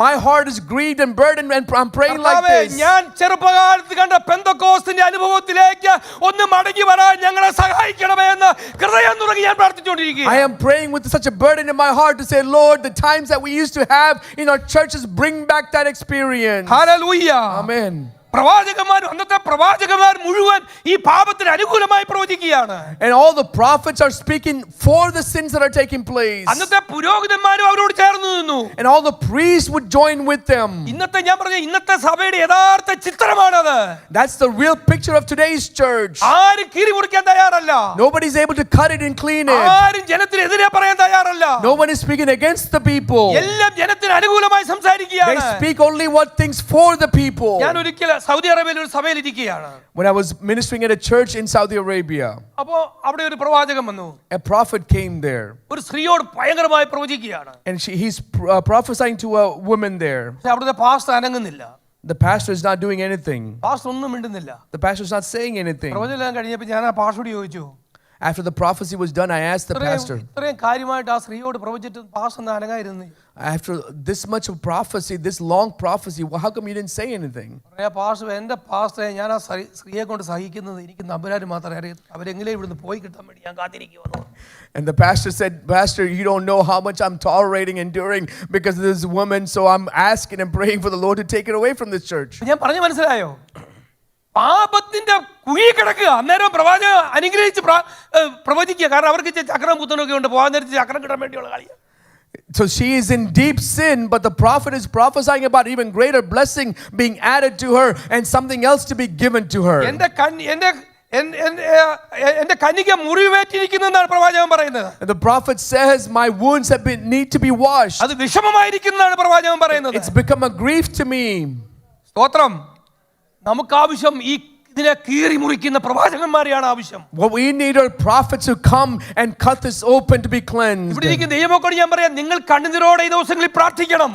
My heart is grieved and burdened and I'm praying like this. ഞാൻ ചെറുപ്പകാലത്ത് കണ്ട പെന്തക്കോസ്തിന്റെ അനുഭവത്തിലേക്ക് ഒന്ന് മടങ്ങി വരാൻ ഞങ്ങളെ സഹായിക്കണമേ എന്ന് ഹൃദയം തുറന്ന് ഞാൻ പ്രാർത്ഥിച്ചുകൊണ്ടിരിക്കുക. I am praying with such a burden in my heart to say, Lord, the times that we used to have in our churches, bring back that experience. Hallelujah. Amen. പ്രവാചകന്മാരും അന്നത്തെ പ്രവാചകന്മാർ മുഴുവൻ ഈ പാപത്തിന് അനുകൂലമായി പ്രവചിക്കുകയാണ്. And all the prophets are speaking for the sins that are taking place. അന്നത്തെ പുരോഹിതന്മാരും അവരോട് ചേർന്ന് നിന്നു. And all the priests would join with them. ഇന്നത്തെ ഞാൻ പറഞ്ഞ ഇന്നത്തെ സഭയുടെ യഥാർത്ഥ ചിത്രമാണത്. That's the real picture of today's church. ആരും കീറി മുറിക്കാൻ തയ്യാറല്ല. Nobody is able to cut it and clean it. ആരും ജനത്തിനെതിരെ പറയാൻ തയ്യാറല്ല. No one is speaking against the people. എല്ലാം ജനത്തിന് അനുകൂലമായി സംസാരിക്കുകയാണ്. They speak only what things for the people. ഞാൻ ഒരിക്കൽ സൗദി അറേബ്യയിൽ ഒരു സഭയിൽ ഇരിക്കുകയാണ്. When I was ministering at a church in Saudi Arabia, അപ്പോൾ അവിടെ ഒരു പ്രവാചകൻ വന്നു. a prophet came there. ഒരു സ്ത്രീയോട് ഭയങ്കരമായി പ്രവചിക്കുകയാണ്. And he's prophesying to a woman there. പക്ഷേ അവിടുത്തെ പാസ്റ്റർ അനങ്ങുന്നില്ല. The pastor is not doing anything. Pastor ഒന്നും മിണ്ടുന്നില്ല. The pastor is not saying anything. പ്രവചനം കഴിഞ്ഞപ്പോൾ ഞാൻ ആ പാസ്റ്ററോട് ചോദിച്ചു. After the prophecy was done, I asked the pastor. ഇത്രയും കാര്യമായിട്ട് ആ സ്ത്രീയോട് പ്രവചിച്ചിട്ട് പാസ്റ്റർ ഒന്ന് അനങ്ങായിരുന്നു. After this much of prophecy, this long prophecy, how come you didn't say anything? Pastor എൻ്റെ പാസ്റ്ററെ ഞാൻ ആ സ്ത്രീയെ കൊണ്ട് സഹിക്കുന്നത് എനിക്ക് നമ്പരാര് മാത്രമേ അറിയൂ. അവരെങ്കിലും ഇവിടുന്ന് പോയി കിട്ടാൻ വേണ്ടി ഞാൻ കാത്തിരിക്കുവാണ്. And the pastor said, Pastor, you don't know how much I'm tolerating, enduring because of this woman, so I'm asking and praying for the Lord to take it away from this church. ഞാൻ പറഞ്ഞു മനസ്സിലായോ? പാപത്തിന്റെ കുഴി കിടക്കുക. അന്നേരം പ്രവാചകൻ അനുഗ്രഹിച്ച് പ്രവചിക്കുക. കാരണം അവർക്ക് ചക്രം കുത്തണൊക്കെ ഉണ്ട്. പോകാൻ നേരത്തെ ചക്രം കിട്ടാൻ വേണ്ടിയുള്ള കളിയാണ്. So she is in deep sin, but the prophet is prophesying about even greater blessing being added to her and something else to be given to her. എന്റെ കന്യക മുറിവേറ്റിരിക്കുന്നെന്നാണ് പ്രവാചകൻ പറയുന്നത്. The prophet says my wounds need to be washed. അത് വിഷമമായിരിക്കുന്നതാണ് പ്രവാചകൻ പറയുന്നത്. It's become a grief to me. സ്തോത്രം. നമുക്ക് ആവശ്യം ഈ ഇതിനെ കീറി മുറിക്കുന്ന പ്രവാചകന്മാരെയാണ് ആവശ്യം. What we need are prophets who come and cut this open to be cleansed. ഇവിടെ ഇരിക്കുന്ന ദൈവമക്കളോട് ഞാൻ പറയാം, നിങ്ങൾ കണ്ണുനീരോടെ ഈ ദിവസങ്ങളിൽ പ്രാർത്ഥിക്കണം.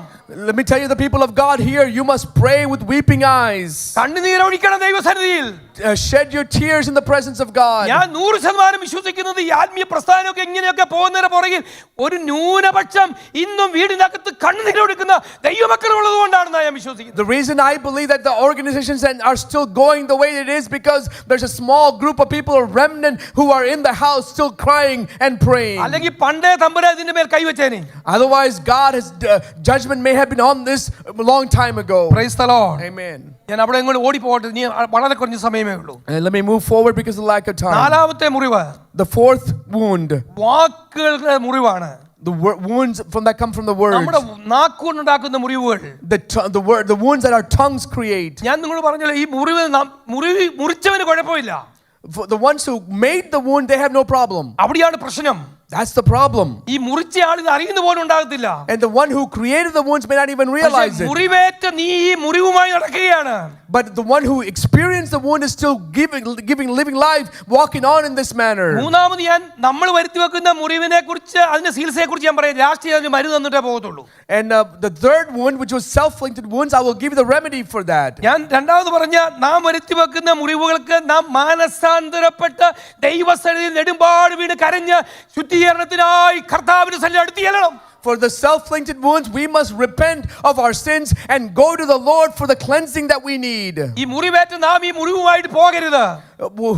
Let me tell you, the people of God here, you must pray with weeping eyes. കണ്ണുനീരൊഴിക്കണം ദൈവസന്നിധിയിൽ. Shed your tears in the presence of God. ഞാൻ 100% വിശ്വസിക്കുന്നത് ഈ ആത്മീയ പ്രസ്ഥാനമൊക്കെ ഇങ്ങനെയൊക്കെ പോകുന്നതിന് പുറകിൽ ഒരു ന്യൂനപക്ഷം ഇന്നും വീടിനകത്ത് കണ്ണുനീരൊഴുക്കുന്ന ദൈവമക്കൾ ഉള്ളതുകൊണ്ടാണെന്ന് ഞാൻ വിശ്വസിക്കുന്നത്. The reason I believe that the organizations are still going the way it is because there's a small group of people, a remnant, who are in the house still crying and praying. അല്ലെങ്കിൽ പണ്ടേ തമ്പുരാൻ ഇതിന്റെ മേൽ കൈവച്ചേനെ. Otherwise, God has judgment may have been on this a long time ago. Praise the Lord. Amen. ഞാൻ അവിടെ എങ്ങോട്ട് ഓടി പോകട്ടെ. നീ വളരെ കുറഞ്ഞ സമയമേ ഉള്ളൂ. And let me move forward because of the lack of time. നാലാമത്തെ മുറിവ്, the fourth wound, വാക്കുകളുടെ മുറിവാണ്. the wounds that come from the words. നമ്മുടെ നാക്കുകൊണ്ടുണ്ടാക്കുന്ന മുറിവുകൾ. The wounds that our tongues create. ഞാൻ നിങ്ങളോട് പറഞ്ഞല്ലോ, ഈ മുറിച്ചവന് കുഴപ്പമില്ല. For the ones who made the wound, they have no problem. അവിടെയാണ് പ്രശ്നം. That's the problem. ഈ മുറിച്ച ആൾ ഇത് അറിയുന്ന പോലും ഉണ്ടാകത്തില്ല. And the one who created the wounds may not even realize it. മുറിവേറ്റ നീ ഈ മുറിവുമായി നടക്കുകയാണ്. But the one who experienced the wound is still living life, walking on in this manner. മൂന്നാമത് ഞാൻ നമ്മൾ വരുത്തി വെക്കുന്ന മുറിവിനെ കുറിച്ച് അതിന്റെ ചികിത്സയെ കുറിച്ച് ഞാൻ പറയാം. ലാസ്റ്റ് അതിന് മരുന്ന് തന്നിട്ടേ പോകത്തുള്ളൂ. And the third wound, which was self-inflicted wounds, I will give you the remedy for that. ഞാൻ രണ്ടാമത് പറഞ്ഞ നാം വരുത്തി വെക്കുന്ന മുറിവുകൾക്ക് നാം മാനസാന്തരപ്പെട്ട് ദൈവസന്നിധിയിൽ നെടുമ്പാട് വീണ് കരഞ്ഞ് ശുദ്ധീകരണത്തിനായി കർത്താവിന്റെ സന്നിധിയിൽ അടുത്ത് ചെല്ലണം. For the self-inflicted wounds, we must repent of our sins and go to the Lord for the cleansing that we need. ഈ മുറിവേറ്റ നാം ഈ മുറിവുമായിട്ട് പോകരുത്.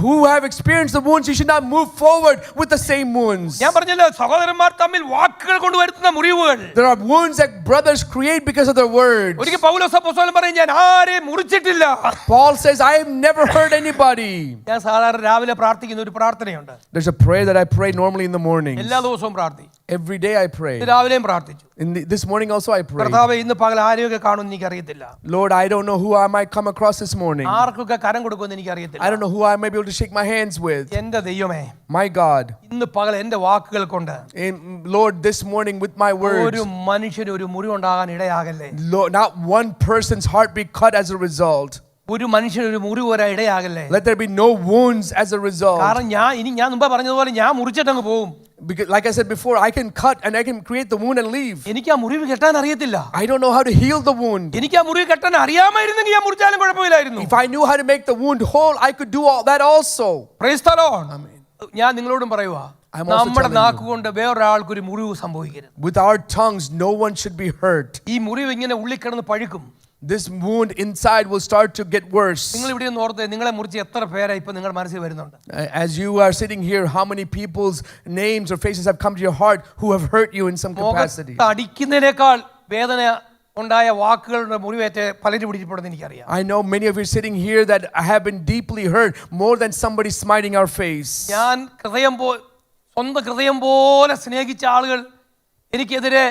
Who have experienced the wounds, you should not move forward with the same wounds. ഞാൻ പറഞ്ഞല്ലോ, സഹോദരന്മാർ തമ്മിൽ വാക്കുകൾ കൊണ്ട് വരുത്തുന്ന മുറിവുകൾ. There are wounds that brothers create because of their words. ഒരിക്കൽ പൗലോസ് അപ്പോസ്തലൻ പറയും, ഞാൻ ആരെയും മുറിച്ചിട്ടില്ല. Paul says, I have never hurt anybody. ഞാൻ സാധാരണ രാവിലെ പ്രാർത്ഥിക്കുന്ന ഒരു പ്രാർത്ഥനയുണ്ട്. There's a prayer that I pray normally in the morning. എല്ലാ ദിവസവും പ്രാർത്ഥിക്കും. Every day I pray. രാവിലെയും പ്രാർത്ഥിച്ചു. This morning also I pray. കർത്താവേ, ഇന്ന് പകൽ ആരെയൊക്കെ കാണുമെന്ന് എനിക്ക് അറിയത്തില്ല. Lord, I don't know who I might come across this morning. ആർക്കൊക്കെ കരം കൊടുക്കുമെന്ന് എനിക്ക് അറിയത്തില്ല. I don't know who I may be able to shake my hands with. എൻ്റെ ദൈവമേ, my God, ഇന്ന് പകൽ എൻ്റെ വാക്കുകൾ കൊണ്ട് Lord, this morning with my words, ഒരു മനുഷ്യന് ഒരു മുറിവുണ്ടാകാൻ ഇടയാകല്ലേ. Lord, not one person's heart be cut as a result. ഒരു മനുഷ്യന് ഒരു മുറിവ് വരാൻ ഇടയാകല്ലേ. Let there be no wounds as a result. കാരണം ഞാൻ മുമ്പ് പറഞ്ഞതുപോലെ ഞാൻ മുറിച്ചിട്ടങ്ങ് പോകും. Because like I said before, I can cut and I can create the wound and leave. എനിക്ക് ആ മുറിവ് കെട്ടാൻ അറിയത്തില്ല. I don't know how to heal the wound. എനിക്ക് ആ മുറിവ് കെട്ടാൻ അറിയാമായിരുന്നെങ്കിൽ ഞാൻ മുറിച്ചാലും കുഴപ്പമില്ലായിരുന്നു. If I knew how to make the wound whole, I could do all that also. Praise the Lord. Amen. ഞാൻ നിങ്ങളോടും പറയുവാ, നമ്മുടെ നാക്കുകൊണ്ട് വേറൊരാൾക്കൊരു മുറിവ് സംഭവിക്കരുത്. With our tongues, no one should be hurt. ഈ മുറിവ് ഇങ്ങനെ ഉള്ളിൽ കിടന്ന് പഴുക്കും. This wound inside will start to get worse. നിങ്ങൾ ഇവിടെ ഒന്ന് ഓർത്തേ, നിങ്ങളെ മുറിച്ച് എത്ര പേരാ ഇപ്പൊ നിങ്ങളുടെ മനസ്സിൽ വരുന്നുണ്ട്? As you are sitting here, how many people's names or faces have come to your heart who have hurt you in some capacity? അടിക്കുന്നതിനേക്കാൾ വേദന ഉണ്ടായ വാക്കുകളുടെ മുറിവേറ്റ് പലരും പിടിക്കപ്പെടുന്നത് എനിക്കറിയാം. I know many of you sitting here that have been deeply hurt more than somebody smiting our face. ഞാൻ സ്വന്തം ഹൃദയം പോലെ സ്നേഹിച്ച ആളുകൾ എനിക്കെതിരെ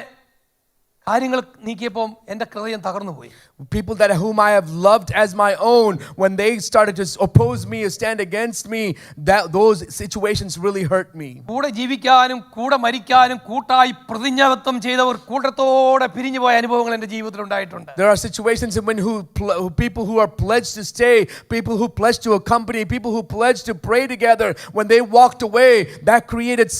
കാര്യങ്ങൾ നീക്കിയപ്പോൾ എൻ്റെ ഹൃദയം തകർന്നു പോയി. People that whom I have loved as my own, when they started to oppose me or stand against me, that those situations really hurt me. കൂടെ ജീവിക്കാനും കൂടെ മരിക്കാനും കൂട്ടായി പ്രതിജ്ഞാബദ്ധം ചെയ്തവർ കൂട്ടത്തോടെ പിരിഞ്ഞു പോയ അനുഭവങ്ങൾ എൻ്റെ ജീവിതത്തിൽ ഉണ്ടായിട്ടുണ്ട്. There are situations when people who are pledged to stay, people who pledged to accompany, people who pledged to pray together, when they walked away, that created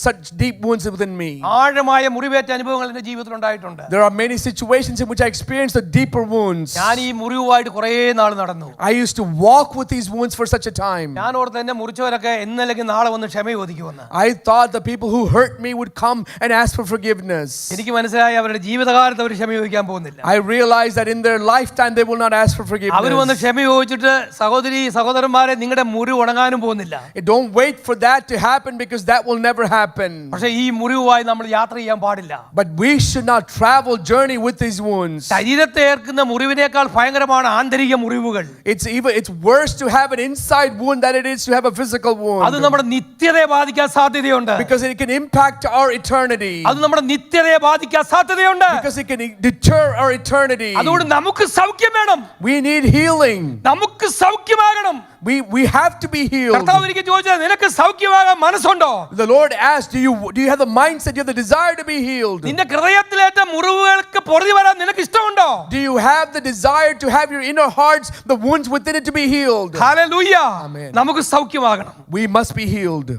such deep wounds within me. ആഴമായ മുറിവേറ്റ അനുഭവങ്ങൾ എൻ്റെ ജീവിതത്തിൽ ഉണ്ടായിട്ടുണ്ട്. There are many situations in which I experienced the deeper wounds. ഞാൻ ഈ മുറിവുമായിട്ട് കുറേ നാൾ നടന്നു. I used to walk with these wounds for such a time. ഞാൻ ഓർത്ത് എന്നെ മുറിച്ചവരൊക്കെ എന്നല്ലെങ്കിൽ നാളെ വന്ന് ക്ഷമ ചോദിക്കുമെന്ന്. I thought the people who hurt me would come and ask for forgiveness. എനിക്ക് മനസ്സിലായി അവരുടെ ജീവിതകാലത്ത് അവർ ക്ഷമ ചോദിക്കാൻ പോകുന്നില്ല. I realized that in their lifetime they will not ask for forgiveness. അവർ വന്ന് ക്ഷമ ചോദിച്ചിട്ട് സഹോദരന്മാരെ നിങ്ങളുടെ മുറിവ് ഉണങ്ങാനും പോകുന്നില്ല. Don't wait for that to happen, because that will never happen. പക്ഷേ ഈ മുറിവുമായി നമ്മൾ യാത്ര ചെയ്യാൻ പാടില്ല. But we should not travel journey with these wounds. ശരീരത്തെ ഏൽക്കുന്ന മുറിവിനേക്കാൾ ഭയങ്കരമാണ് ആന്തരിക മുറിവുകൾ. It's worse to have an inside wound than it is to have a physical wound. അത് നമ്മുടെ നിത്യതയെ ബാധിക്കാൻ സാധ്യതയുണ്ട്. Because it can impact our eternity. അത് നമ്മുടെ നിത്യതയെ ബാധിക്കാൻ സാധ്യതയുണ്ട്. Because it can deter our eternity. അതുകൊണ്ട് നമുക്ക് സൗഖ്യം വേണം. We need healing. നമുക്ക് സൗഖ്യമാകണം. We have to be healed. കർത്താവ് ഒരിക്കൽ ചോദിച്ചത്, നിനക്ക് സൗഖ്യമാകാൻ മനസ്സുണ്ടോ? The Lord asked, do you have the mindset, you have the desire to be healed? നിന്റെ ഹൃദയത്തിലേറ്റ മുറിവുകൾക്ക് പൊറുതി വരാൻ നിനക്ക് ഇഷ്ടമുണ്ടോ? Do you have the desire to have your inner hearts, the wounds within it, to be healed? Hallelujah. Amen. നമുക്ക് സൗഖ്യമാകണം. We must be healed.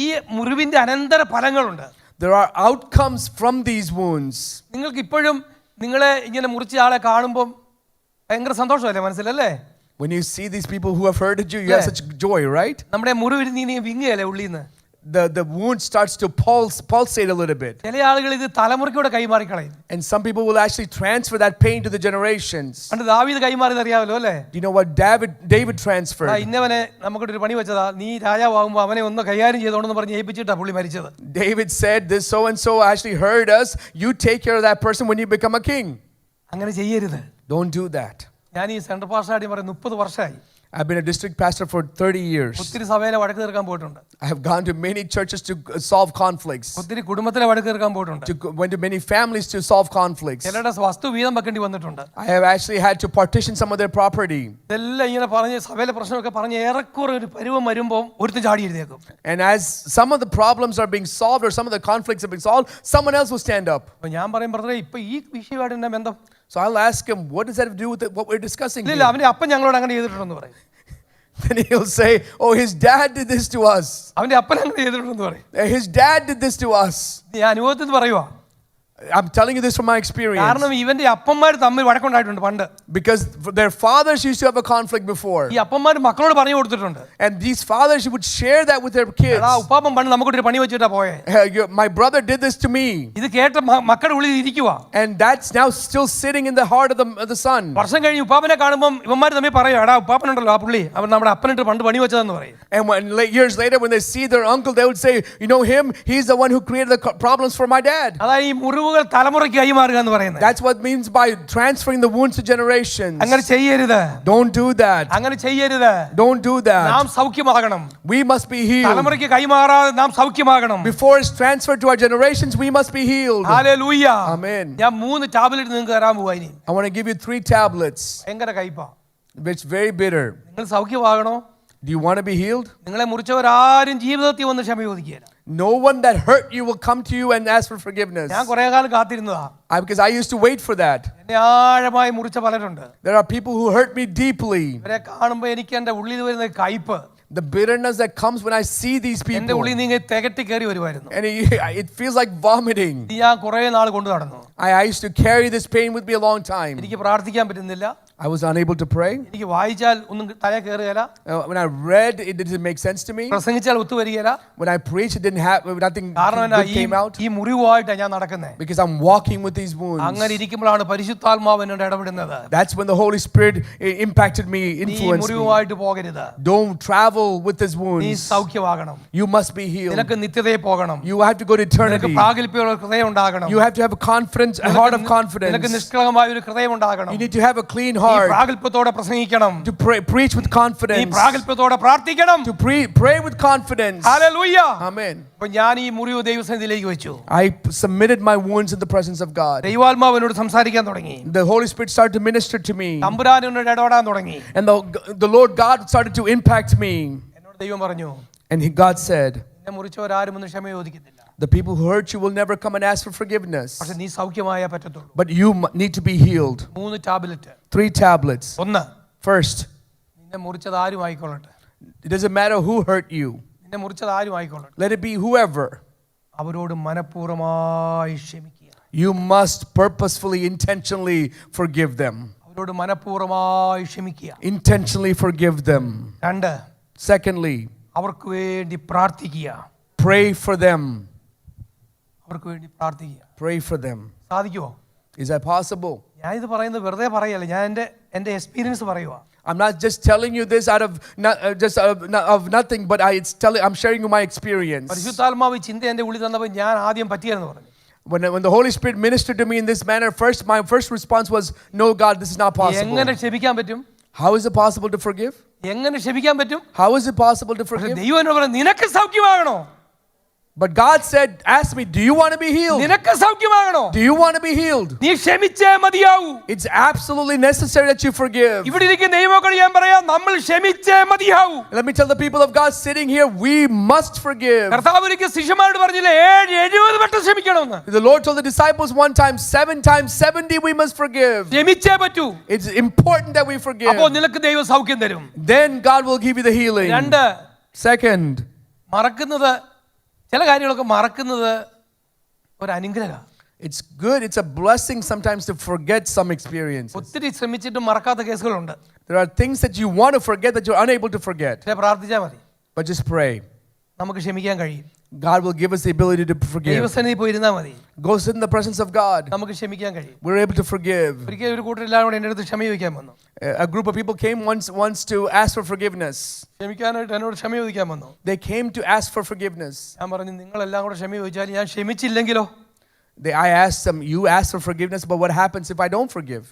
ഈ മുറിവിന്റെ അനന്തര ഫലങ്ങളുണ്ട്. There are outcomes from these wounds. നിങ്ങൾക്ക് ഇപ്പോഴും നിങ്ങളെ ഇങ്ങനെ മുറിച്ച ആളെ കാണുമ്പോൾ ഭയങ്കര സന്തോഷമല്ലേ മനസ്സിലല്ലേ? When you see these people who have hurted you, you have such joy, right? നമ്മുടെ മുറിവിൽ നീ വിങ്ങുകയല്ലേ ഉള്ളിന്ന്. The wound starts to pulsate a little bit. ചില ആളുകൾ ഇത് തലമുറയ്ക്കൂടെ കൈമാറി കളയും. And some people will actually transfer that pain to the generations. പണ്ട് ദാവീദ് കൈമാറിയത് അറിയാമല്ലോ അല്ലേ? Do you know what David transferred? ഇന്നവനെ നമുക്കൊരു പണി വെച്ചതാ, നീ രാജാവാകുമ്പോൾ അവനെ ഒന്ന് കൈകാര്യം ചെയ്തോണെന്ന് പറഞ്ഞ് ഏൽപ്പിച്ചിട്ടാ പുള്ളി മരിച്ചത്. David said, this so and so actually heard us, you take care of that person when you become a king. അങ്ങനെ ചെയ്യരുത്. Don't do that. ഞാൻ ഈ സെൻട്രൽ പാസ്റ്റർ പറയും 30 വർഷമായി. I've been a district pastor for 30 years. ഒത്തിരി സഭയിലെ വഴക്ക് തീർക്കാൻ പോയിട്ടുണ്ട്. I have gone to many churches to solve conflicts. ഒത്തിരി കുടുംബത്തിലെ വഴക്ക് തീർക്കാൻ പോയിട്ടുണ്ട്. Went to many families to solve conflicts. ചിലരുടെ വസ്തു വീതം വെക്കേണ്ടി വന്നിട്ടുണ്ട്. I have actually had to partition some of their property. ഇതെല്ലാം ഇങ്ങനെ പറഞ്ഞ് സഭയിലെ പ്രശ്നമൊക്കെ പറഞ്ഞ് ഏറെക്കുറെ ഒരു പരുവം വരുമ്പോൾ ഒരുത്ത് ചാടി എഴുന്നേക്കും. And as some of the problems are being solved or some of the conflicts are being solved, someone else will stand up. അപ്പോൾ ഞാൻ പറയും ബ്രദറെ, ഇപ്പൊ ഈ വിഷയമായിട്ട് എന്നാ ബന്ധം? So I'll ask him, what does that have to do with what we're discussing here? ഇല്ല, അവന്റെ അപ്പൻ ഞങ്ങളോട് അങ്ങനെ ചെയ്തിട്ടുണ്ടെന്ന് പറയും. Then he'll say, oh, his dad did this to us. അവന്റെ അപ്പൻ അങ്ങനെ ചെയ്തിട്ടുണ്ടെന്ന് പറയും. His dad did this to us. ഞാൻ അനുഭവത്തിൽ പറയുവാ. I'm telling you this from my experience. കാരണം ഇവന്റെ അപ്പന്മാർ തമ്മിൽ വഴക്കുണ്ടായിട്ടുണ്ട് പണ്ട്. Because their fathers used to have a conflict before. ഈ അപ്പന്മാർ മക്കളോട് പറഞ്ഞു കൊടുത്തിട്ടുണ്ട്. And these fathers would share that with their kids. എടാ ഉപ്പാപ്പൻ പണ്ട് നമുക്കൊരു പണി വെച്ചിട്ടാ പോയെ. My brother did this to me. ഇത് കേട്ട മക്കളുടെ ഉള്ളിൽ ഇരിക്കുവാ. And that's now still sitting in the heart of the son. വർഷം കഴിഞ്ഞ് ഉപ്പാപ്പനെ കാണുമ്പോൾ ഇവന്മാർ തമ്മിൽ പറയും, എടാ ഉപ്പാപ്പനുണ്ടല്ലോ ആ പുള്ളി, അവൻ നമ്മുടെ അപ്പനിട്ട് പണ്ട് പണി വെച്ചതെന്ന് പറയും. And years later when they see their uncle, they would say, you know him, he's the one who created the problems for my dad. അതായത് ഈ മുറിവുകൾ തലമുറയ്ക്ക് കൈമാറുക എന്ന് പറയുന്നത്. That's what means by transferring the wounds to generations. അങ്ങനെ ചെയ്യരുത്. Don't do that. അങ്ങനെ ചെയ്യരുത്. Don't do that. നാം സൗഖ്യമാകണം. We must be healed. തലമുറയ്ക്ക് കൈമാറാതെ നാം സൗഖ്യമാകണം. Before it's transferred to our generations, we must be healed. Hallelujah. Amen. ഞാൻ 3 tablet നിങ്ങൾക്ക് തരാൻ പോവാ ഇനി. I want to give you 3 tablets. ഭയങ്കര കൈപ്പാ. It's very bitter. നിങ്ങൾ സൗഖ്യമാകണോ? Do you want to be healed? നിങ്ങളെ മുറിച്ചവരാരും ജീവിതത്തിൽ വന്ന് ക്ഷമ ചോദിക്കുകയില്ല. No one that hurt you will come to you and ask for forgiveness. ഞാൻ കുറേ കാലം കാത്തിരുന്നതാ. Because I used to wait for that. എന്നെ ആഴമായി മുറിച്ച പലരുണ്ട്. There are people who hurt me deeply. ഇവരെ കാണുമ്പോൾ എനിക്ക് എൻ്റെ ഉള്ളിൽ വരുന്ന കയ്പ്, the bitterness that comes when I see these people, എൻ്റെ ഉള്ളിൽ നിന്ന് തികട്ടി കയറി വരുമായിരുന്നു. and it feels like vomiting. ഞാൻ കുറേ നാൾ കൊണ്ടു നടന്നു. I used to carry this pain with me a long time. എനിക്ക് പ്രാർത്ഥിക്കാൻ പറ്റുന്നില്ല. I was unable to pray. എനിക്ക് വായിച്ചാൽ ഒന്നും തല കയറുകയില്ല. When I read, it didn't make sense to me. പ്രസംഗിച്ചാൽ ഒത്തു വരികയില്ല. When I preached, it didn't have nothing കാരണം good came out. ഈ മുറിവായിട്ടാണ് ഞാൻ നടക്കുന്നത്. Because I'm walking with these wounds. അങ്ങനെ ഇരിക്കുമ്പോഴാണ് പരിശുദ്ധാത്മാവ് എന്നോട് ഇടപെടുന്നത്. That's when the Holy Spirit impacted me, നീ influenced me. മുറിവായിട്ട് പോകരുത്. Don't travel with these wounds. നീ സൗഖ്യമാകണം. You must be healed. നിനക്ക് നിത്യതയിൽ പോകണം. You have to go to eternity. നിനക്ക് പ്രാഗൽഭ്യമുള്ള ഹൃദയം ഉണ്ടാകണം. You have to have a confidence, a heart of confidence. നിനക്ക് നിഷ്കളങ്കമായ ഒരു ഹൃദയം ഉണ്ടാകണം. You need to have a clean നീ heart. പ്രാഗൽഭ്യത്തോടെ പ്രസംഗിക്കണം. To preach with നീ confidence. പ്രാഗൽഭ്യത്തോടെ പ്രാർത്ഥിക്കണം. To pray with confidence. Hallelujah. Amen. അപ്പോൾ ഞാൻ ഈ മുറിവ് ദൈവസന്നിധിയിലേക്ക് വെച്ചു. I submitted my wounds in the presence of God. ദൈവാത്മാവ് എന്നോട് സംസാരിക്കാൻ തുടങ്ങി. The Holy Spirit started to minister to me. തമ്പുരാൻ എന്നോട് ഇടപെടാൻ തുടങ്ങി. And the Lord God started to impact me. എന്നോട് ദൈവം പറഞ്ഞു, And God said, നിന്നെ മുറിച്ചവരാരും ഒന്നും ക്ഷമ ചോദിക്കത്തില്ല. the people who hurt you will never come and ask for forgiveness. പക്ഷെ നീ സൗഖ്യമായേ പറ്റത്തുള്ളൂ. But you need to be healed. 3 tablet. 3 tablets. ഒന്ന്, First, നിന്നെ മുറിച്ചത് ആരും ആയിക്കൊള്ളട്ടെ. it doesn't matter who hurt you. നിന്നെ മുറിച്ചത് ആരും ആയിക്കൊള്ളട്ടെ. Let it be whoever. അവരോട് മനഃപൂർവ്വമായി ക്ഷമിക്കുക. You must purposefully, intentionally forgive them. അവരോട് മനഃപൂർവ്വമായി ക്ഷമിക്കുക. Intentionally forgive them. 2, Secondly, അവർക്ക് വേണ്ടി പ്രാർത്ഥിക്കുക. pray for them. അവർക്ക് വേണ്ടി പ്രാർത്ഥിക്കുക. Pray for them. സാധിക്കുമോ? Is that possible? ഞാൻ ഇത് പറയുന്നത് വെറുതെ പറയല്ല, ഞാൻ എൻ്റെ എക്സ്പീരിയൻസ് പറയുക. I'm not just telling you this out of of nothing, but I'm sharing you my experience. പരിശുദ്ധാത്മാവ് ചിന്ത എൻ്റെ ഉള്ളിൽ തന്നപ്പോൾ ഞാൻ ആദ്യം പറ്റിയെന്ന് പറഞ്ഞു. When the Holy Spirit ministered to me in this manner, my first response was, no God, this is not possible. എങ്ങനെ ക്ഷമിക്കാൻ പറ്റും? How is it possible to forgive? എങ്ങനെ ക്ഷമിക്കാൻ പറ്റും? How is it possible to forgive? ദൈവം എന്നോട് പറഞ്ഞു, നിനക്ക് സൗഖ്യമാകണോ? But God said, ask me, do you want to be healed? നിനക്ക് സൗഖ്യമാകണോ? Do you want to be healed? നീ ക്ഷമിച്ചേ മതിയാവൂ. It's absolutely necessary that you forgive. ഇവിടെ ഇരിക്കുന്ന ദൈവമക്കളെ ഞാൻ പറയാം, നമ്മൾ ക്ഷമിച്ചേ മതിയാവൂ. Let me tell the people of God sitting here, we must forgive. കർത്താവ് ഒരിക്കൽ ശിഷ്യന്മാരോട് പറഞ്ഞില്ലേ, 70 വട്ടം ക്ഷമിക്കണമെന്ന്. The Lord told the disciples one time, 7 times 70 we must forgive. ക്ഷമിച്ചേ പറ്റൂ. It's important that we forgive. അപ്പോൾ നിനക്ക് ദൈവം സൗഖ്യം തരും. Then God will give you the healing. 2, Second, മറക്കുന്നത്, ചില കാര്യങ്ങളൊക്കെ മറക്കുന്നത് ഒരു അനുഗ്രഹമാണ്. it's good, it's a blessing sometimes to forget some experiences. ഒത്തിരി ശ്രമിച്ചിട്ടും മറക്കാത്ത കേസുകളുണ്ട്. There are things that you want to forget that you're unable to forget. പക്ഷേ പ്രാർത്ഥിച്ചാൽ മതി, But just pray. നമുക്ക് ക്ഷമിക്കാൻ കഴിയും. God will give us the ability to forgive. ദൈവസന്നിധിയിൽ പോയി ഇരുന്നാൽ മതി, Go sit in the presence of God. നമുക്ക് ക്ഷമിക്കാൻ കഴിയും. We're able to forgive. ഒരിക്കലും ഒരു കൂട്ടരെല്ലാം കൂടെ എൻ്റെ അടുത്ത് ക്ഷമ ചോദിക്കാൻ വന്നു. A group of people came once to ask for forgiveness. ക്ഷമിക്കാനായിട്ട് എന്നോട് ക്ഷമ ചോദിക്കാൻ വന്നു. They came to ask for forgiveness. ഞാൻ പറഞ്ഞു, നിങ്ങളെല്ലാം കൂടെ ക്ഷമ ചോദിച്ചാൽ ഞാൻ ക്ഷമിച്ചില്ലെങ്കിലോ? I asked them, you asked for forgiveness, but what happens if I don't forgive?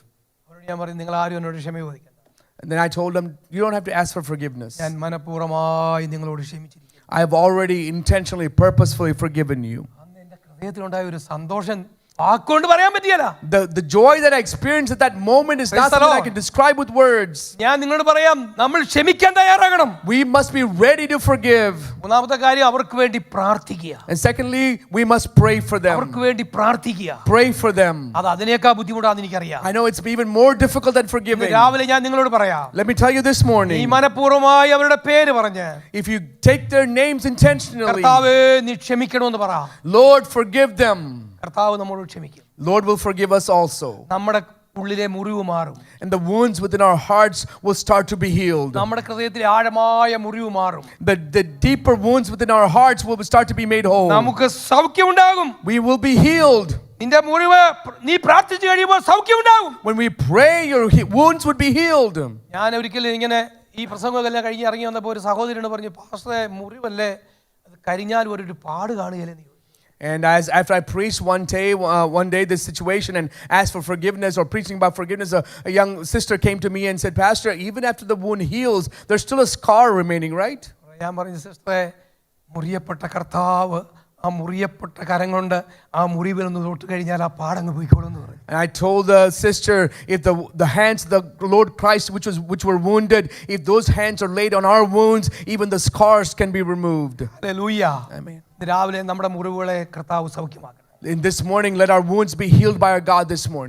അവരോട് ഞാൻ പറഞ്ഞു, നിങ്ങൾ ആരും എന്നോട് ക്ഷമ ചോദിക്കണ്ട. And then I told them, you don't have to ask for forgiveness. ഞാൻ മനഃപൂർവ്വമായി നിങ്ങളോട് ക്ഷമിച്ചിരിക്കുന്നു. I have already intentionally, purposefully forgiven you. അന്ന് എൻ്റെ ഹൃദയത്തിലുണ്ടായ ഒരു സന്തോഷം വാക്കുകൊണ്ട് പറയാൻ പറ്റിയല്ല. The joy that I experienced at that moment is not something I can describe with words. ഞാൻ നിങ്ങളോട് പറയാം, നമ്മൾ ക്ഷമിക്കാൻ തയ്യാറാകണം. We must be ready to forgive. മൂന്നാമത്തെ കാര്യം, അവർക്ക് വേണ്ടി പ്രാർത്ഥിക്കുക. And secondly, we must pray for them. അവർക്ക് വേണ്ടി പ്രാർത്ഥിക്കുക. Pray for them. അത് അതിനേക്കാൾ ബുദ്ധിമുട്ടാണെന്ന് എനിക്കറിയാം. I know it's even more difficult than forgiving. രാവിലെ ഞാൻ നിങ്ങളോട് പറയാം, Let me tell you this ഈ morning, മനഃപൂർവ്വമായി അവരുടെ പേര് പറഞ്ഞ്, if you take their names intentionally, കർത്താവേ നീ ക്ഷമിക്കണമെന്ന് പറ. Lord, forgive them. കർത്താവ് നമ്മളോട് ക്ഷമിക്കും. Lord will forgive us also. നമ്മുടെ ഉള്ളിലെ മുറിവ് മാറും. And the wounds within our hearts will start to be healed. നമ്മുടെ ഹൃദയത്തിലെ ആഴമായ മുറിവ് മാറും. The deeper wounds within our hearts will start to be made whole. നമുക്ക് സൗഖ്യം ഉണ്ടാകും. We will be healed. നിന്റെ മുറിവ് നീ പ്രാർത്ഥിച്ചു കഴിയുമ്പോൾ സൗഖ്യം ഉണ്ടാകും. When we pray, your wounds would be healed. ഞാൻ ഒരിക്കലും ഇങ്ങനെ ഈ പ്രസംഗമെല്ലാം കഴിഞ്ഞ് ഇറങ്ങി വന്നപ്പോൾ ഒരു സഹോദരനോട് പറഞ്ഞു, പാസ്റ്ററെ മുറിവല്ലേ, അത് കരിഞ്ഞാൽ ഒരു പാട് കാണുകയല്ലേ. And after I preached one day this situation and asked for forgiveness or preaching about forgiveness, a young sister came to me and said, Pastor, even after the wound heals, there's still a scar remaining, right? ഞാൻ പറഞ്ഞു, സിസ്റ്ററെ, മുറിയപ്പെട്ട കർത്താവ് ആ മുറിയപ്പെട്ട കരം കൊണ്ട് ആ മുറിവിൽ ഒന്ന് തൊട്ട് കഴിഞ്ഞാൽ ആ പാടങ്ങ് പോയിക്കോളും എന്ന് പറഞ്ഞു. And I told the sister, if the hands of the Lord Christ which were wounded, if those hands are laid on our wounds, even the scars can be removed. Hallelujah. Amen. രാവിലെ നമ്മുടെ മുറിവുകളെ കർത്താവ് സൗഖ്യമാക്കണം. In this morning, let our wounds be healed by our God this morning.